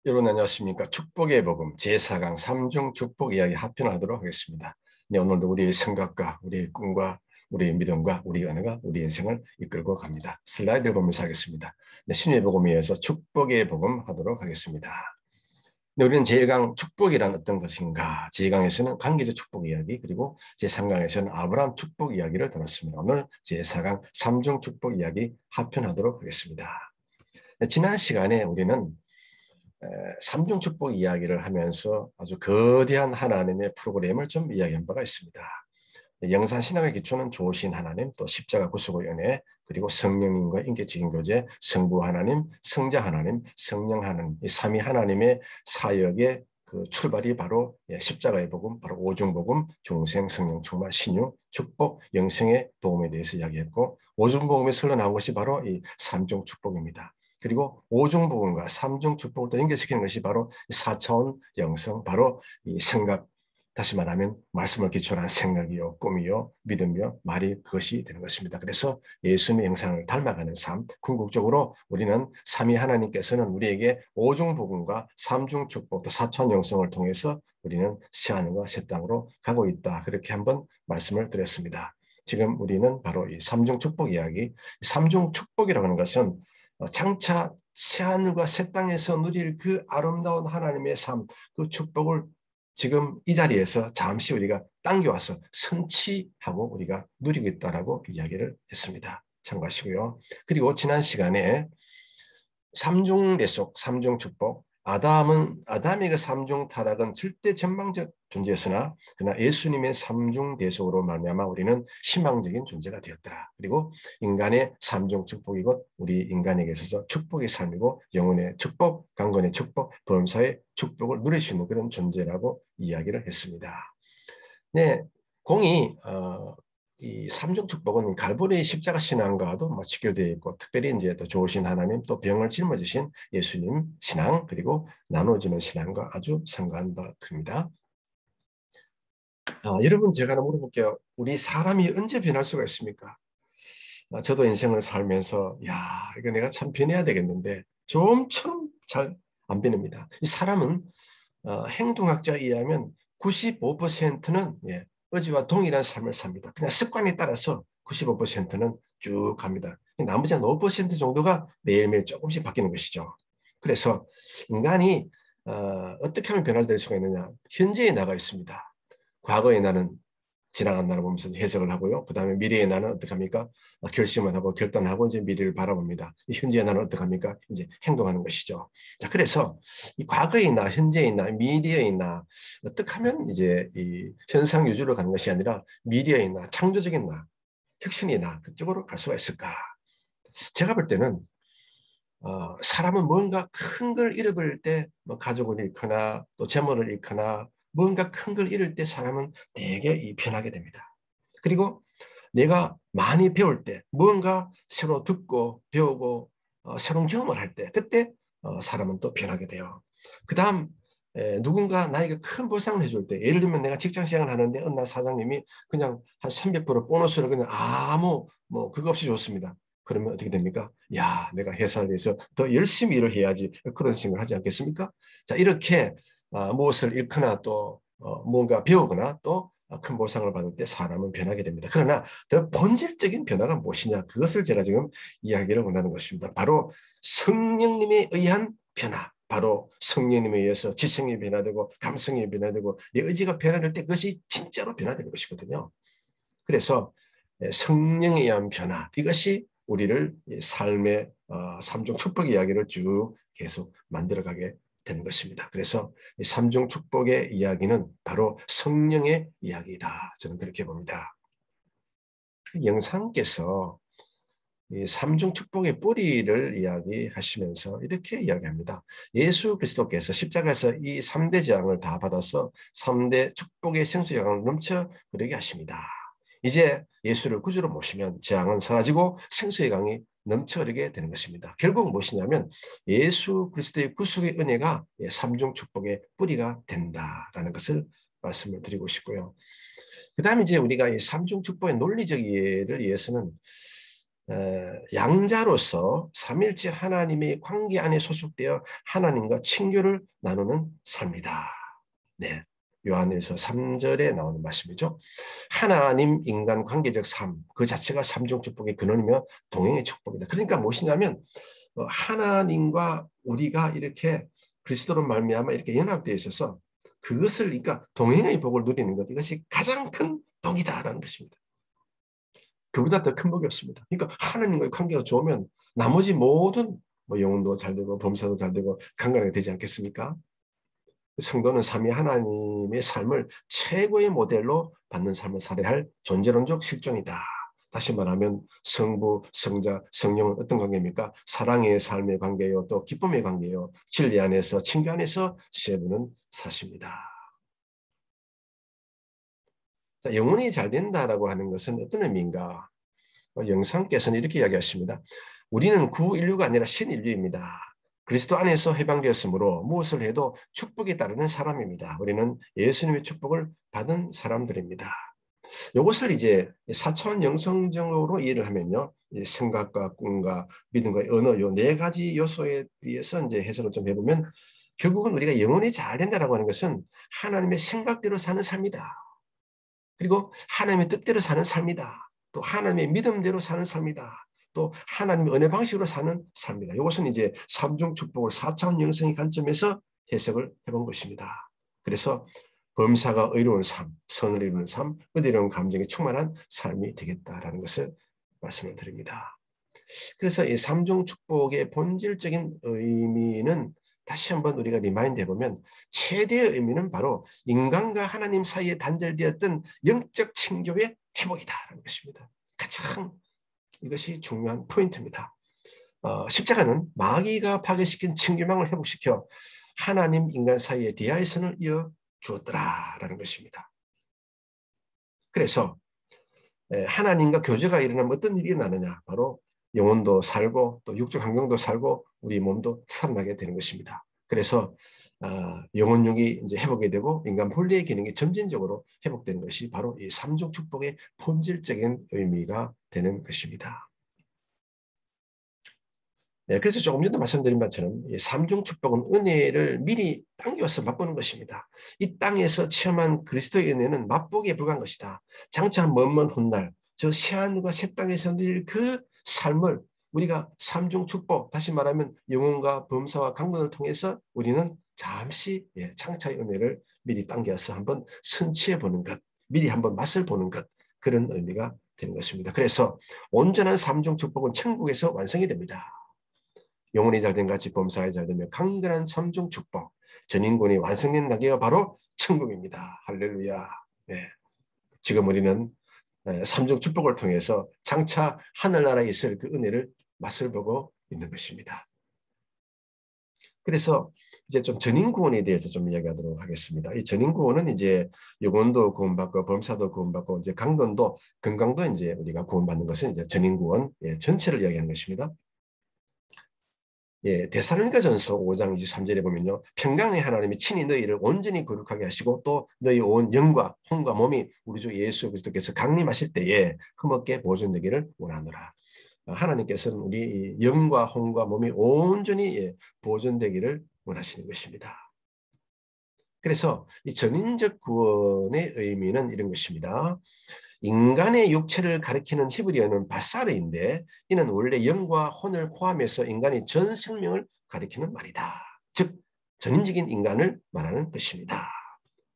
여러분 안녕하십니까? 축복의 복음 제4강 3중 축복 이야기 합편하도록 하겠습니다. 네, 오늘도 우리의 생각과 우리의 꿈과 우리의 믿음과 우리의 은혜가 우리 인생을 이끌고 갑니다. 슬라이드를 보면서 하겠습니다. 네, 신의 복음에서 축복의 복음 하도록 하겠습니다. 네, 우리는 제1강 축복이란 어떤 것인가? 제2강에서는 관계적 축복 이야기 그리고 제3강에서는 아브라함 축복 이야기를 다뤘습니다. 오늘 제4강 3중 축복 이야기 합편하도록 하겠습니다. 네, 지난 시간에 우리는 삼중 축복 이야기를 하면서 아주 거대한 하나님의 프로그램을 좀 이야기한 바가 있습니다. 영산 신학의 기초는 좋으신 하나님, 또 십자가 구속의 은혜, 그리고 성령님과 인격적인 교제, 성부 하나님, 성자 하나님, 성령 하나님, 이 삼위 하나님의 사역의 그 출발이 바로 십자가의 복음, 바로 오중복음, 중생, 성령, 충만, 신유, 축복, 영생의 복음에 대해서 이야기했고, 오중복음에서 흘러나온 것이 바로 이 삼중 축복입니다. 그리고 오중복음과 삼중 축복을 또 연결시키는 것이 바로 사차원 영성, 바로 이 생각, 다시 말하면 말씀을 기초로 한 생각이요, 꿈이요, 믿음이요, 말이 그것이 되는 것입니다. 그래서 예수님의 형상을 닮아가는 삶, 궁극적으로 우리는 삼위 하나님께서는 우리에게 오중 복음과 삼중 축복, 또 사천 영성을 통해서 우리는 새하늘과 새 땅으로 가고 있다. 그렇게 한번 말씀을 드렸습니다. 지금 우리는 바로 이 삼중 축복 이야기, 삼중 축복이라고 하는 것은 장차 새하늘과 새 땅에서 누릴 그 아름다운 하나님의 삶, 그 축복을 지금 이 자리에서 잠시 우리가 당겨와서 성취하고 우리가 누리고 있다라고 이야기를 했습니다. 참고하시고요. 그리고 지난 시간에 삼중 대속, 삼중 축복, 아담의 그 삼중 타락은 절대 전망적 존재였으나 그러나 예수님의 삼중 대속으로 말미암아 우리는 희망적인 존재가 되었더라. 그리고 인간의 삼중 축복이고 우리 인간에게 있어서 축복의 삶이고 영혼의 축복, 강건의 축복, 범사의 축복을 누릴 수 있는 그런 존재라고 이야기를 했습니다. 네, 공이 이 삼중 축복은 갈보리 십자가 신앙과도 직결되어 있고 특별히 이제 또 좋으신 하나님 또 병을 짊어지신 예수님 신앙 그리고 나눠지는 신앙과 아주 상관한 바 큽니다. 여러분 제가 하나 물어볼게요. 우리 사람이 언제 변할 수가 있습니까? 저도 인생을 살면서 야 이거 내가 참 변해야 되겠는데 좀처럼 잘 안 변합니다. 이 사람은 행동학자에 의하면 95%는 어제와 동일한 삶을 삽니다. 그냥 습관에 따라서 95%는 쭉 갑니다. 나머지 한 5% 정도가 매일매일 조금씩 바뀌는 것이죠. 그래서 인간이 어떻게 하면 변화될 수가 있느냐. 현재에 나가 있습니다. 과거에 나는 지나간 날을 보면서 해석을 하고요. 그 다음에 미래의 나는 어떻게 합니까? 결심을 하고 결단하고 이제 미래를 바라봅니다. 현재의 나는 어떻게 합니까? 이제 행동하는 것이죠. 자, 그래서 이 과거의 나, 현재의 나, 미래의 나, 어떻게 하면 이제 이 현상 유지로 가는 것이 아니라 미래의 나, 창조적인 나, 혁신의 나, 그쪽으로 갈 수가 있을까? 제가 볼 때는 사람은 뭔가 큰 걸 잃어버릴 때, 뭐 가족을 잃거나 또 재물을 잃거나 뭔가 큰 걸 잃을 때 사람은 되게 변하게 됩니다. 그리고 내가 많이 배울 때, 뭔가 새로 듣고 배우고 새로운 경험을 할 때, 그때 사람은 또 변하게 돼요. 그 다음 누군가 나에게 큰 보상을 해줄 때, 예를 들면 내가 직장 생활을 하는데 어느 날 사장님이 그냥 한 300% 보너스를 그냥 아무 뭐 그거 없이 줬습니다. 그러면 어떻게 됩니까? 야, 내가 회사를 위해서 더 열심히 일을 해야지. 그런 생각을 하지 않겠습니까? 자, 이렇게 무엇을 잃거나 또 뭔가 배우거나 또 큰 보상을 받을 때 사람은 변하게 됩니다. 그러나 더 본질적인 변화가 무엇이냐? 그것을 제가 지금 이야기를 원하는 것입니다. 바로 성령님에 의한 변화. 바로 성령님에 의해서 지성이 변화되고 감성이 변화되고 내 의지가 변화될 때 그것이 진짜로 변화되는 것이거든요. 그래서 성령에 의한 변화 이것이 우리를 삶의 삼중 축복 이야기를 쭉 계속 만들어가게 되는 것입니다. 그래서 삼중 축복의 이야기는 바로 성령의 이야기다. 저는 그렇게 봅니다. 영상께서 이 삼중 축복의 뿌리를 이야기하시면서 이렇게 이야기합니다. 예수 그리스도께서 십자가에서 이 3대 재앙을 다 받아서 3대 축복의 생수량을 넘쳐 흐르게 하십니다. 이제 예수를 구주로 모시면 재앙은 사라지고 생수의 강이 넘쳐 흐르게 되는 것입니다. 결국 무엇이냐면 예수 그리스도의 구속의 은혜가 삼중 축복의 뿌리가 된다라는 것을 말씀을 드리고 싶고요. 그 다음에 이제 우리가 이 삼중 축복의 논리적 이해를 위해서는 양자로서 삼일째 하나님의 관계 안에 소속되어 하나님과 친교를 나누는 삶이다. 네. 요한일서 3절에 나오는 말씀이죠. 하나님 인간 관계적 삶, 그 자체가 삼중 축복의 근원이며 동행의 축복이다. 그러니까 무엇이냐면 하나님과 우리가 이렇게 그리스도로 말미암아 이렇게 연합되어 있어서 그것을 그러니까 동행의 복을 누리는 것, 이것이 가장 큰 복이다라는 것입니다. 그보다 더 큰 복이 없습니다. 그러니까 하나님과의 관계가 좋으면 나머지 모든 뭐 영혼도 잘 되고 범사도 잘 되고 건강하게 되지 않겠습니까? 성도는 삼위 하나님의 삶을 최고의 모델로 받는 삶을 살아야 할 존재론적 실존이다. 다시 말하면 성부, 성자, 성령은 어떤 관계입니까? 사랑의 삶의 관계요, 또 기쁨의 관계요, 진리 안에서, 친교 안에서 세 분은 사십니다. 자, 영혼이 잘 된다라고 하는 것은 어떤 의미인가? 영상께서는 이렇게 이야기하십니다. 우리는 구인류가 아니라 신인류입니다. 그리스도 안에서 해방되었으므로 무엇을 해도 축복이 따르는 사람입니다. 우리는 예수님의 축복을 받은 사람들입니다. 이것을 이제 4차원 영성적으로 이해를 하면요. 생각과 꿈과 믿음과 언어 요 네 가지 요소에 의해서 이제 해석을 좀 해보면 결국은 우리가 영혼이 잘 된다라고 하는 것은 하나님의 생각대로 사는 삶이다. 그리고 하나님의 뜻대로 사는 삶이다. 또 하나님의 믿음대로 사는 삶이다. 또 하나님의 은혜 방식으로 사는 삶이다. 이것은 이제 삼중 축복을 4차원 영성의 관점에서 해석을 해본 것입니다. 그래서 범사가 의로운 삶, 선을 이루는 삶, 의로운 감정이 충만한 삶이 되겠다라는 것을 말씀을 드립니다. 그래서 이 삼중 축복의 본질적인 의미는 다시 한번 우리가 리마인드 해보면 최대의 의미는 바로 인간과 하나님 사이에 단절되었던 영적 친교의 회복이다라는 것입니다. 가장 이것이 중요한 포인트입니다. 십자가는 마귀가 파괴시킨 친교망을 회복시켜 하나님 인간 사이의 대화의선을 이어 주었더라라는 것입니다. 그래서 하나님과 교제가 일어나면 어떤 일이 일어나느냐? 바로 영혼도 살고 또 육적 환경도 살고 우리 몸도 살아나게 되는 것입니다. 그래서 영혼육이 이제 회복이 되고 인간 본래의 기능이 점진적으로 회복되는 것이 바로 이 삼중 축복의 본질적인 의미가 되는 것입니다. 네, 그래서 조금 전에 말씀드린 것처럼 이 삼중 축복은 은혜를 미리 당겨서 맛보는 것입니다. 이 땅에서 체험한 그리스도의 은혜는 맛보기에 불과한 것이다. 장차 먼 훗날 저 새하늘과 새 땅에서 누릴 그 삶을 우리가 삼중 축복, 다시 말하면 영혼과 범사와 강건을 통해서 우리는 잠시 장차의 은혜를 미리 당겨서 한번 선취해 보는 것, 미리 한번 맛을 보는 것, 그런 의미가 되는 것입니다. 그래서 온전한 삼중 축복은 천국에서 완성이 됩니다. 영혼이 잘된 같이 범사에 잘되며 강건한 삼중 축복, 전인권이 완성된 단계가 바로 천국입니다. 할렐루야. 네. 지금 우리는 삼중 축복을 통해서 장차 하늘나라에 있을 그 은혜를 맛을 보고 있는 것입니다. 그래서 이제 좀 전인구원에 대해서 좀 이야기하도록 하겠습니다. 이 전인구원은 이제 영혼도 구원받고 범사도 구원받고 이제 강건도 건강도 이제 우리가 구원받는 것은 이제 전인구원 전체를 이야기하는 것입니다. 데살로니가전서 5장 23절에 보면요. 평강의 하나님이 친히 너희를 온전히 거룩하게 하시고 또 너희 온 영과 혼과 몸이 우리 주 예수 그리스도께서 강림하실 때에 흠없게 보존되기를 원하노라. 하나님께서는 우리 영과 혼과 몸이 온전히 보존되기를 원하시는 것입니다. 그래서 이 전인적 구원의 의미는 이런 것입니다. 인간의 육체를 가리키는 히브리어는 바사르인데 이는 원래 영과 혼을 포함해서 인간의 전 생명을 가리키는 말이다. 즉 전인적인 인간을 말하는 것입니다.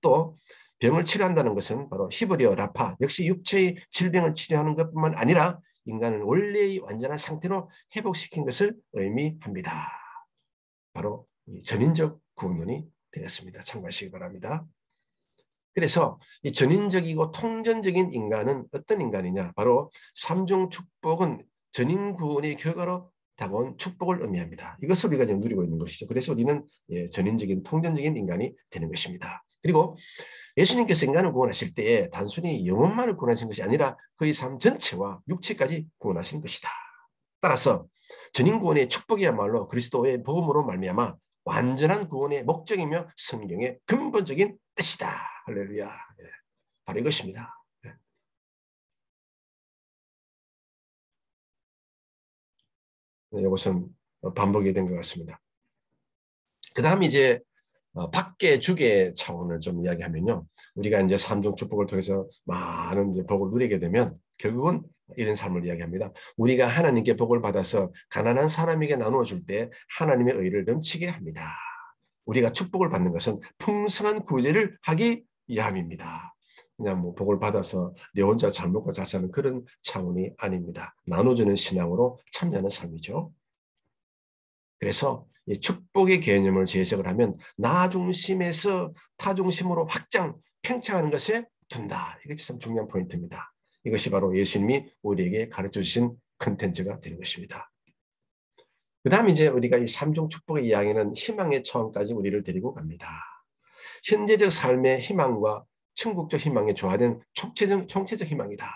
또 병을 치료한다는 것은 바로 히브리어 라파, 역시 육체의 질병을 치료하는 것뿐만 아니라 인간을 원래의 완전한 상태로 회복시킨 것을 의미합니다. 바로 전인적 구원론이 되었습니다. 참고하시기 바랍니다. 그래서 이 전인적이고 통전적인 인간은 어떤 인간이냐? 바로 삼중 축복은 전인 구원의 결과로 다가온 축복을 의미합니다. 이것을 우리가 지금 누리고 있는 것이죠. 그래서 우리는 전인적인 통전적인 인간이 되는 것입니다. 그리고 예수님께서 인간을 구원하실 때에 단순히 영혼만을 구원하신 것이 아니라 그의 삶 전체와 육체까지 구원하신 것이다. 따라서 전인 구원의 축복이야말로 그리스도의 복음으로 말미암아 완전한 구원의 목적이며 성경의 근본적인 뜻이다. 할렐루야. 바로 이것입니다. 이것은 반복이 된 것 같습니다. 그 다음 이제 밖의 주계 차원을 좀 이야기하면요. 우리가 이제 삼중 축복을 통해서 많은 이제 복을 누리게 되면 결국은 이런 삶을 이야기합니다. 우리가 하나님께 복을 받아서 가난한 사람에게 나누어 줄 때 하나님의 의를 넘치게 합니다. 우리가 축복을 받는 것은 풍성한 구제를 하기 위함입니다. 그냥 뭐 복을 받아서 내 혼자 잘 먹고 잘 사는 그런 차원이 아닙니다. 나눠주는 신앙으로 참여하는 삶이죠. 그래서 이 축복의 개념을 재해석을 하면 나 중심에서 타 중심으로 확장, 팽창하는 것에 둔다. 이것이 참 중요한 포인트입니다. 이것이 바로 예수님이 우리에게 가르쳐 주신 컨텐츠가 되는 것입니다. 그 다음 이제 우리가 이 삼중 축복의 이야기는 희망의 차원까지 우리를 데리고 갑니다. 현재적 삶의 희망과 천국적 희망에 조화된 총체적 희망이다.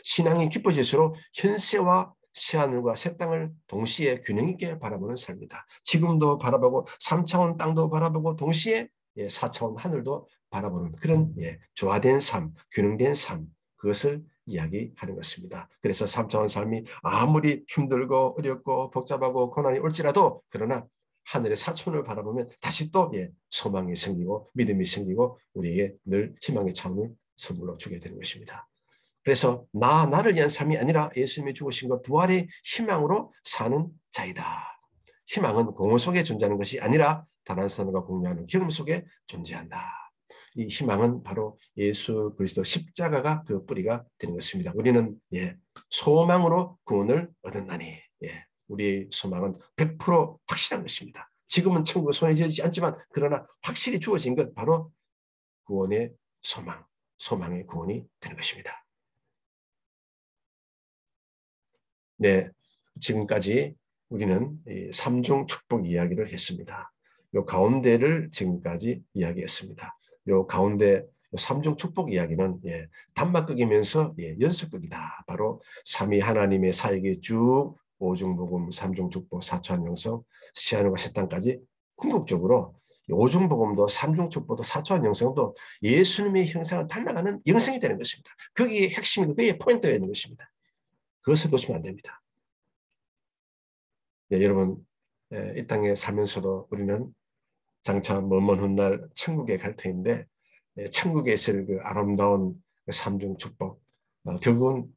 신앙이 깊어질수록 현세와 새하늘과 새 땅을 동시에 균형 있게 바라보는 삶이다. 지금도 바라보고 3차원 땅도 바라보고 동시에 4차원 하늘도 바라보는 그런 조화된 삶, 균형된 삶, 그것을 이야기하는 것입니다. 그래서 3차원 삶이 아무리 힘들고 어렵고 복잡하고 고난이 올지라도 그러나 하늘의 사촌을 바라보면 다시 또 소망이 생기고 믿음이 생기고 우리에게 늘 희망의 차원을 선물로 주게 되는 것입니다. 그래서 나를 위한 삶이 아니라 예수님이 죽으신 것 부활의 희망으로 사는 자이다. 희망은 공허 속에 존재하는 것이 아니라 다른 사람과 공유하는 경험 속에 존재한다. 이 희망은 바로 예수 그리스도 십자가가 그 뿌리가 되는 것입니다. 우리는 소망으로 구원을 얻었나니 우리의 소망은 100% 확실한 것입니다. 지금은 천국에 손에 쥐지 않지만 그러나 확실히 주어진 것 바로 구원의 소망, 소망의 구원이 되는 것입니다. 네, 지금까지 우리는 삼중 축복 이야기를 했습니다. 요 가운데를 지금까지 이야기했습니다. 요 가운데 삼중 축복 이야기는 단막극이면서 연속극이다. 바로 삼위 하나님의 사역이 쭉 오중복음, 삼중축복, 사초한영성, 시하늘과 새 땅까지 궁극적으로 오중복음도 삼중축복도 사초한영성도 예수님의 형상을 닮아가는 영성이 되는 것입니다. 거기에 핵심이 그게 포인트가 있는 것입니다. 그것을 놓치면 안 됩니다. 여러분 이 땅에 살면서도 우리는 장차 먼 훗날 천국에 갈 터인데 천국에 있을 그 아름다운 삼중 축복 결국은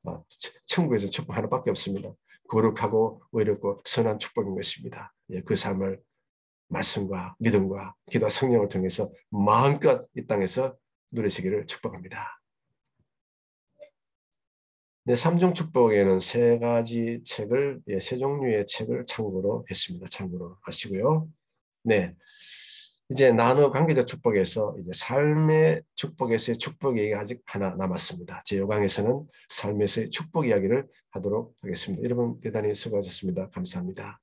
천국에서 축복 하나밖에 없습니다. 거룩하고 의롭고 선한 축복인 것입니다. 그 삶을 말씀과 믿음과 기도와 성령을 통해서 마음껏 이 땅에서 누리시기를 축복합니다. 삼중 축복에는 세 가지 책을, 세 종류의 책을 참고로 했습니다. 참고로 하시고요. 네. 이제 나누 관계적 축복에서 이제 삶의 축복에서의 축복 얘기가 아직 하나 남았습니다. 제 요강에서는 삶에서의 축복 이야기를 하도록 하겠습니다. 여러분 대단히 수고하셨습니다. 감사합니다.